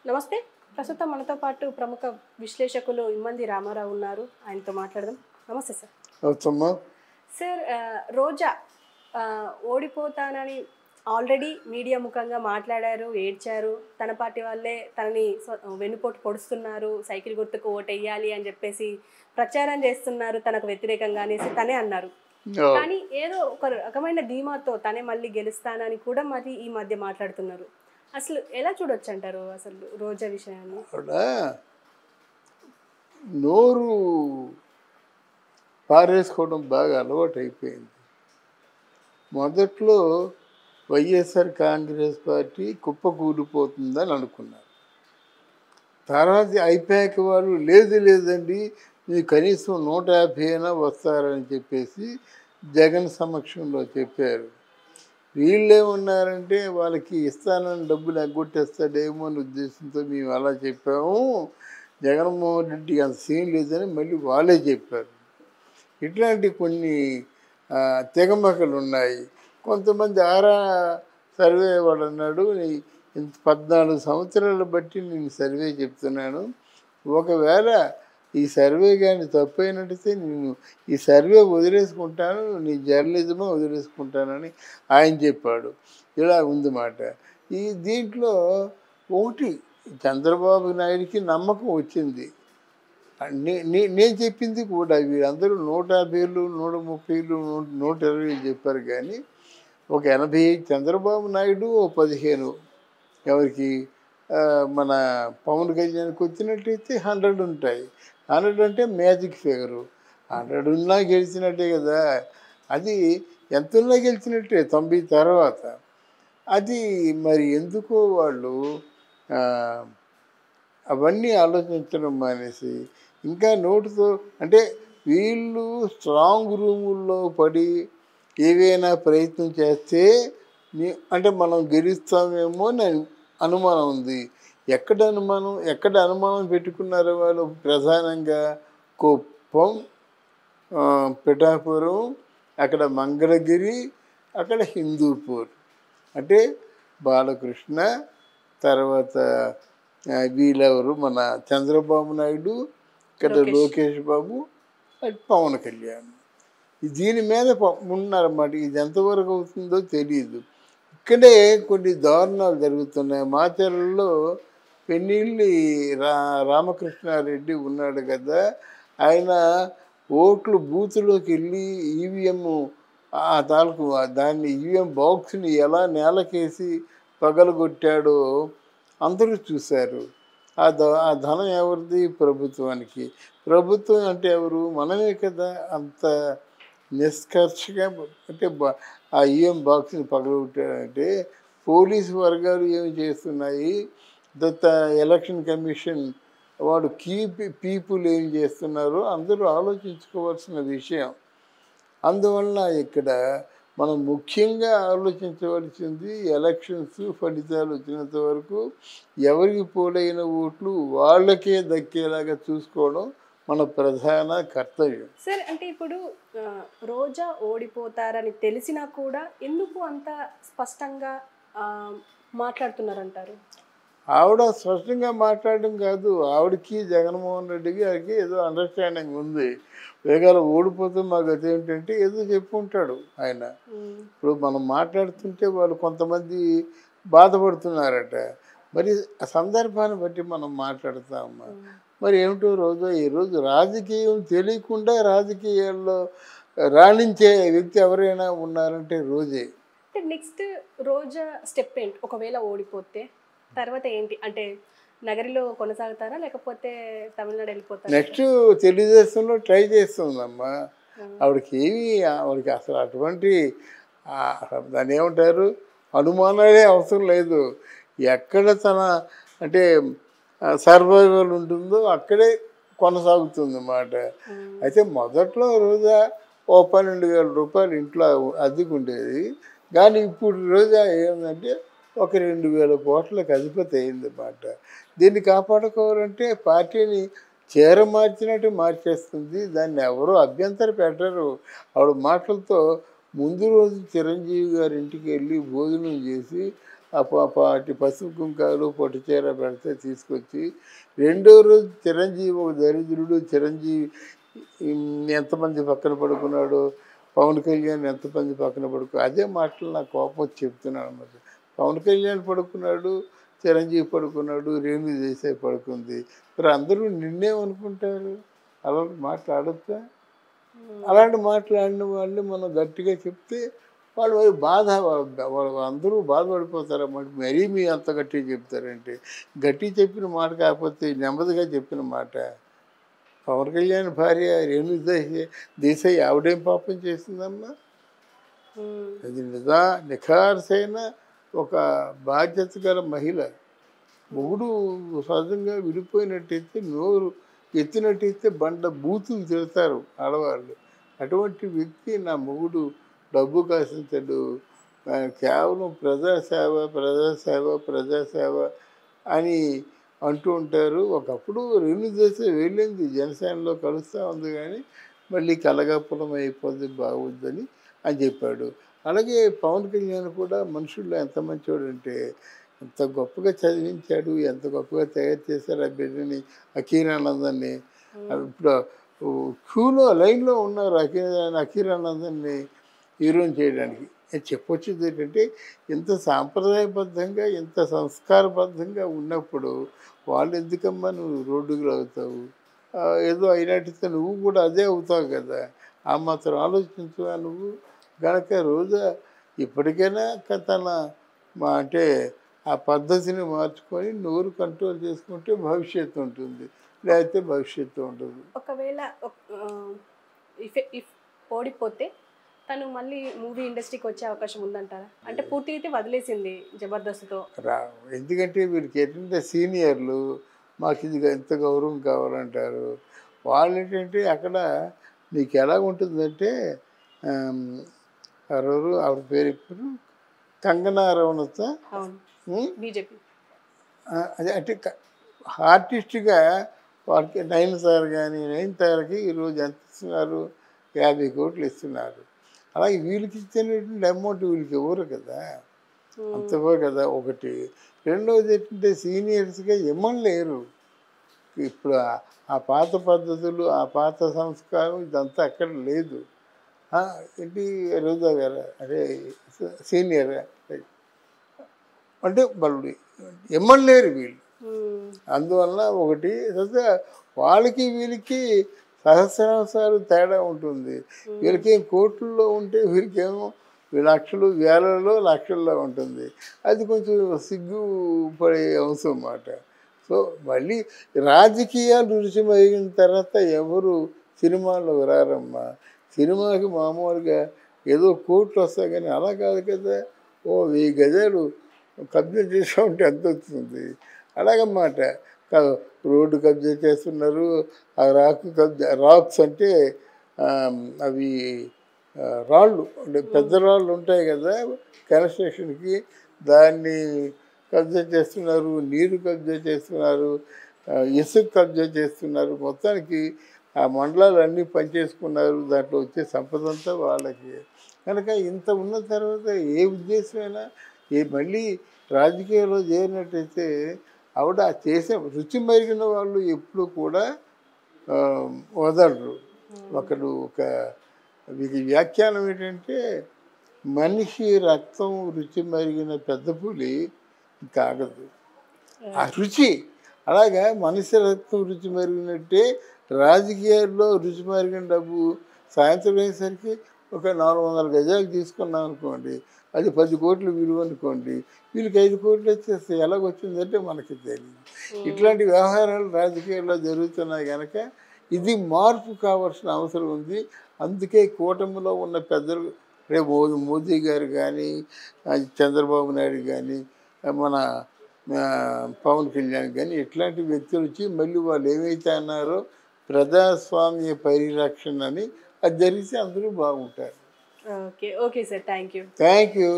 నమస్తే. ప్రస్తుతం మనతో పాటు ప్రముఖ విశ్లేషకులు ఇమ్మంది రామారావు ఉన్నారు. ఆయనతో మాట్లాడదాం. నమస్తే సార్. అవుతమ్మా. సార్ రోజా ఓడిపోతానని ఆల్రెడీ మీడియా ముఖంగా మాట్లాడారు, ఏడ్చారు. తన పార్టీ వాళ్ళే తనని వెన్నుపోటు పొడుస్తున్నారు, సైకిల్ గుర్తుకు ఓటెయ్యాలి అని చెప్పేసి ప్రచారం చేస్తున్నారు తనకు వ్యతిరేకంగా అనేసి తనే అన్నారు. కానీ ఏదో ఒక రకమైన ధీమాతో తనే మళ్ళీ గెలుస్తానని కూడా మరి ఈ మధ్య మాట్లాడుతున్నారు. అసలు ఎలా చూడొచ్చు అంటారు అసలు రోజా విషయాన్ని? ఆవిడ నోరు పారేసుకోవడం బాగా అలవాటు అయిపోయింది. మొదట్లో వైఎస్ఆర్ కాంగ్రెస్ పార్టీ కుప్పకూలిపోతుందని అనుకున్నారు. తర్వాత అయిపోయాక వాళ్ళు లేదండి మీరు కనీసం 150 అయినా వస్తారని చెప్పేసి జగన్ సమక్షంలో చెప్పారు. వీళ్ళేమన్నారంటే వాళ్ళకి ఇస్తానని డబ్బులు ఎగ్గొట్టేస్తాడేమో అని ఉద్దేశంతో మేము అలా చెప్పాము, జగన్మోహన్ రెడ్డి అంత సీన్ లేదని మళ్ళీ వాళ్ళే చెప్పారు. ఇట్లాంటి కొన్ని తెగమకలు ఉన్నాయి. కొంతమంది సర్వే వాడు అన్నాడు, 14 సంవత్సరాలు బట్టి నేను సర్వే చెప్తున్నాను, ఒకవేళ ఈ సర్వే కానీ తప్పైనట్టయితే నేను ఈ సర్వే వదిలేసుకుంటాను, నీ జర్నలిజమే వదిలేసుకుంటానని ఆయన చెప్పాడు. ఇలా ఉందన్నమాట. దీంట్లో ఒకటి చంద్రబాబు నాయుడికి నమ్మకం వచ్చింది. నేను చెప్పింది కూడా వీళ్ళందరూ 150, 130, 120 చెప్పారు. కానీ ఒక 80 చంద్రబాబు నాయుడు, 15 ఎవరికి మన పవన్ కళ్యాణ్కి వచ్చినట్టయితే 100 ఉంటాయి. 100 అంటే మ్యాజిక్ ఫిగరు. 100 ఉన్నా గెలిచినట్టే కదా. అది ఎంత ఉన్నా గెలిచినట్టే 90 తర్వాత. అది మరి ఎందుకో వాళ్ళు అవన్నీ ఆలోచించడం మానేసి ఇంకా నోటితో అంటే వీళ్ళు స్ట్రాంగ్ రూముల్లో పడి ఏవైనా ప్రయత్నం చేస్తే అంటే మనం గెలుస్తామేమో అని అనుమానం ఉంది. ఎక్కడ అనుమానం పెట్టుకున్నారో వాళ్ళు ప్రధానంగా కుప్పం, పిఠాపురం, అక్కడ మంగళగిరి, అక్కడ హిందూపూర్. అంటే బాలకృష్ణ తర్వాత వీళ్ళెవరు మన చంద్రబాబు నాయుడు, ఇక్కడ లోకేష్ బాబు, పవన్ కళ్యాణ్. దీని మీద ఉన్నారన్నమాట. ఇది ఎంతవరకు అవుతుందో తెలియదు. ఇక్కడే కొన్ని దారుణాలు జరుగుతున్నాయి. మాచర్లలో పెన్నెల్లి రామకృష్ణారెడ్డి ఉన్నాడు కదా, ఆయన ఓట్లు బూత్లోకి వెళ్ళి ఈవీఎం దాన్ని ఈవీఎం బాక్స్ని ఎలా నేలకేసి పగలగొట్టాడో అందరూ చూశారు. ఆ ధనం ఎవరిది? ప్రభుత్వానికి. ప్రభుత్వం అంటే ఎవరు? మనమే కదా. అంత నిష్కర్షగా అంటే ఆ ఈఎం బాక్స్ని పగలగొట్టాడంటే పోలీసు వర్గాలు ఏమి చేస్తున్నాయి, ఎలక్షన్ కమిషన్ వాడు పీపుల్ ఏం చేస్తున్నారో అందరూ ఆలోచించుకోవాల్సిన విషయం. అందువలన ఇక్కడ మనం ముఖ్యంగా ఆలోచించవలసింది ఎలక్షన్స్ ఫలితాలు వచ్చినంత వరకు ఎవరికి పోలైన ఓట్లు వాళ్ళకే దక్కేలాగా చూసుకోవడం మన ప్రధాన కర్తవ్యం. సార్ అంటే ఇప్పుడు రోజా ఓడిపోతారని తెలిసినా కూడా ఎందుకు అంత స్పష్టంగా మాట్లాడుతున్నారంటారు? ఆవిడ స్పష్టంగా మాట్లాడడం కాదు, ఆవిడకి జగన్మోహన్ రెడ్డి గారికి ఏదో అండర్స్టాండింగ్ ఉంది. వేగాల ఓడిపోతే మాకు అదేంటంటే ఏదో చెప్పుకుంటాడు ఆయన. ఇప్పుడు మనం మాట్లాడుతుంటే వాళ్ళు కొంతమంది బాధపడుతున్నారట. మరి ఆ సందర్భాన్ని బట్టి మనం మాట్లాడతామమ్మా. మరి ఏమిటో రోజు ఈరోజు రాజకీయం తెలియకుండా రాజకీయాల్లో రాణించే వ్యక్తి ఎవరైనా ఉన్నారంటే రోజే. అంటే నెక్స్ట్ రోజా స్టెప్ ఏంటి ఒకవేళ ఓడిపోతే? తర్వాత ఏంటి అంటే నగరిలో కొనసాగుతారా లేకపోతే తమిళనాడు వెళ్ళిపోతారా? నెక్స్ట్ తెలుగుదేశంలో ట్రై చేస్తుందమ్మా. ఆవిడకి అసలు అటువంటి దాన్ని ఏమంటారు అనుమానాలే అవసరం లేదు. ఎక్కడ తన అంటే సర్వైవల్ ఉంటుందో అక్కడే కొనసాగుతుంది అన్నమాట. అయితే మొదట్లో రోజా 12,000 రూపాయలు ఇంట్లో అద్దెకు ఉండేది. కానీ ఇప్పుడు రోజా ఏంటంటే 2,000 కోట్లకు అధిపతి అయిందన్నమాట. దీన్ని కాపాడుకోవాలంటే పార్టీని మార్చినట్టు మార్చేస్తుంది. దాన్ని ఎవరో అభ్యంతర పెట్టరు. ఆవిడ మాటలతో ముందు రోజు చిరంజీవి గారి ఇంటికి వెళ్ళి భోజనం చేసి పాటి పసుపు కుంకాలు పొట్టు చీర పెడితే తీసుకొచ్చి రెండో రోజు చిరంజీవి ఒక దరిద్రుడు చిరంజీవి ఎంతమంది పక్కన పడుకున్నాడు, పవన్ కళ్యాణ్ ఎంతమంది పక్కన అదే మాటలు నాకు కోపం వచ్చి చెప్తున్నాను అన్నమాట. పవన్ కళ్యాణ్ పడుకున్నాడు, చిరంజీవి పడుకున్నాడు, రేణు దేశాయ్ పడుకుంది. మరి అందరూ నిన్నేమనుకుంటారు? అలాంటి మాట్లాడొచ్చా? అలాంటి మాట్లాడిన వాళ్ళు మనం గట్టిగా చెప్తే వాళ్ళు బాధ, వాళ్ళు అందరూ బాధపడిపోతారు అన్నమాట. మరీ మీ అంత గట్టిగా చెప్తారంటే, గట్టిగా చెప్పిన మాట కాకపోతే నెమ్మదిగా చెప్పిన మాట. పవన్ కళ్యాణ్ భార్య రేణు దేశాయ్ ఆవిడేం పాపం చేసిందమ్మా? అది నిఖార్సైన ఒక బాధ్యత గల మహిళ. మొగుడు సహజంగా విడిపోయినట్టయితే నోరు ఎత్తినట్టయితే బూతులు తిడతారు ఆడవాళ్ళు. అటువంటి వ్యక్తి నా మొగుడు డబ్బు కాసించాడు, కేవలం ప్రజాసేవ ప్రజాసేవ ప్రజాసేవ అని అంటూ ఉంటారు. ఒకప్పుడు రేణు దేశాయ్ వెళ్ళింది, జనసేనలో కలుస్తూ ఉంది, కానీ మళ్ళీ కలగాపురం అయిపోద్ది, బాగుందని అని చెప్పాడు. అలాగే పవన్ కళ్యాణ్ కూడా మనుషుల్లో ఎంత మంచివాడంటే, ఎంత గొప్పగా చదివించాడు, ఎంత గొప్పగా తయారు చేశారు ఆ బిడ్డని, అఖీరానందాన్ని. ఇప్పుడు క్యూలో లైన్లో ఉన్నారు అఖీరానందాన్ని హీరోని చేయడానికి. చెప్పొచ్చేది ఏంటంటే, ఇంత సాంప్రదాయబద్ధంగా ఇంత సంస్కారబద్ధంగా ఉన్నప్పుడు వాళ్ళు ఎందుకమ్మా నువ్వు రోడ్డుకు లాగుతావు? ఏదో అయినట్టయితే నువ్వు కూడా అదే అవుతావు కదా, ఆ మాత్రం ఆలోచించువా నువ్వు? కనుక రోజా ఇప్పటికైనా తన అంటే ఆ పద్ధతిని మార్చుకొని నోరు కంట్రోల్ చేసుకుంటే భవిష్యత్తు ఉంటుంది, లేకపోతే భవిష్యత్తు ఉండదు. ఒకవేళ ఇఫ్ ఓడిపోతే తను మళ్ళీ మూవీ ఇండస్ట్రీకి వచ్చే అవకాశం ఉందంటారా? అంటే పూర్తి అయితే వదిలేసింది జబర్దస్త్తో. ఎందుకంటే వీరికి ఏంటంటే సీనియర్లు, మాకు ఇది ఎంత గౌరవం కావాలంటారు. వాళ్ళు ఏంటంటే అక్కడ నీకు ఎలా ఉంటుందంటే, ఎవరు ఆవిడ పేరు ఇప్పుడు కంగనా రనౌత్, బీజేపీ, అదే అంటే ఆర్టిస్ట్గా వాళ్ళకి నయనతారకి ఈరోజు ఎంత ఇస్తున్నారు? 50 కోట్లు ఇస్తున్నారు. అలాగే వీళ్ళకి ఇచ్చినటువంటి అమౌంట్ వీళ్ళకి ఇవ్వరు కదా, అంతవో కదా ఒకటి. రెండవది ఏంటంటే సీనియర్స్గా ఇమ్మలేరు. ఇప్పుడు ఆ పాత పద్ధతులు, ఆ పాత సంస్కారం ఇదంతా అక్కడ లేదు. ఏంటి రోజా గారు అదే సీనియర్ అంటే వాళ్ళు ఇమ్మలేరు వీళ్ళు. అందువల్ల ఒకటి వాళ్ళకి వీళ్ళకి సహస్రాంశాలు తేడా ఉంటుంది. వీళ్ళకి కోట్లలో ఉంటే వీరికేమో లక్షలు వేలలో లక్షల్లో ఉంటుంది. అది కొంచెం సిగ్గుపడే అంశం అన్నమాట. సో మళ్ళీ రాజకీయాలు రుచి మరిగిన తర్వాత ఎవరు సినిమాలో రారమ్మా. సినిమాకి మామూలుగా ఏదో కోట్లు వస్తాయి, కానీ అలా కాదు కదా. 1000 గజాలు కబ్జా చేసా ఉంటే ఎంత వస్తుంది? అలాగన్నమాట. రోడ్డు కబ్జా చేస్తున్నారు. ఆ రాక్స్ అంటే అవి రాళ్ళు అంటే పెద్ద రాళ్ళు ఉంటాయి కదా కన్స్ట్రక్షన్కి, దాన్ని కబ్జా చేస్తున్నారు, నీరు కబ్జా చేస్తున్నారు, ఇసుక కబ్జా చేస్తున్నారు. మొత్తానికి ఆ మండలాలు అన్నీ పనిచేసుకున్నారు. దాంట్లో వచ్చే సంపద అంతా వాళ్ళకి. కనుక ఇంత ఉన్న తర్వాత ఏ ఉద్దేశమైనా మళ్ళీ రాజకీయాల్లో చేరినట్టయితే ఆవిడ చేసే రుచి మరిగిన వాళ్ళు ఎప్పుడు కూడా వదలరు. ఒక వ్యాఖ్యానం ఏంటంటే, మనిషి రక్తం రుచి మరిగిన పెద్ద పులి తాగదు. ఆ రుచి అలాగా మనిషి రక్తం రుచి మరిగినట్టే రాజకీయాల్లో రుచి మరిగిన డబ్బు సాయంత్రం అయ్యేసరికి ఒక 400 గజాలు తీసుకున్నాం అనుకోండి, అది 10 కోట్లు విలువ అనుకోండి, వీళ్ళకి 5 కోట్లు వచ్చేస్తే ఎలాగొచ్చిందంటే మనకి తెలియదు. ఇట్లాంటి వ్యవహారాలు రాజకీయాల్లో జరుగుతున్నాయి కనుక ఇది మార్పు కావాల్సిన అవసరం ఉంది. అందుకే కూటమిలో ఉన్న పెద్దలు, రేపు మోదీ గారు కానీ, చంద్రబాబు నాయుడు కానీ, మన పవన్ కళ్యాణ్ కానీ ఇట్లాంటి వ్యక్తులు వచ్చి మళ్ళీ వాళ్ళు ఏమైతే అన్నారో ప్రజాస్వామ్య పరిరక్షణ అని అది జరిగితే అందరూ బాగుంటారు. Okay okay sir, thank you.